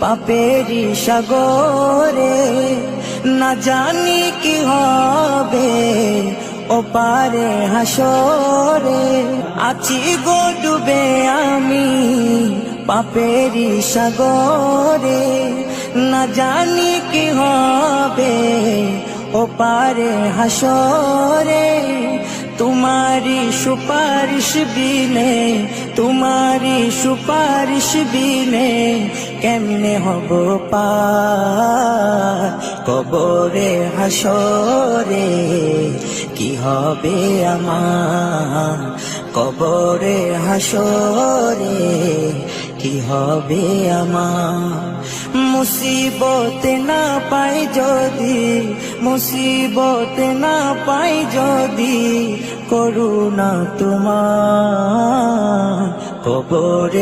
পাপেরি সাগরে, না জানি কি হবে ওপারে হাসরে। আছি গো ডুবে আমি পাপেরি সাগরে, না জানি কি হবে ওপারে হাসরে। তোমারি সুপারিশ বিনে, তোমারি সুপারিশ বিনে কেমনে হব পার কবরে হাসরে। কি হবে আমার কবরে হাসরে, কি হবে আমার। মুসিবতে না পাই যদি, মুসিবতে না পাই যদি করুণা তোমার কবরে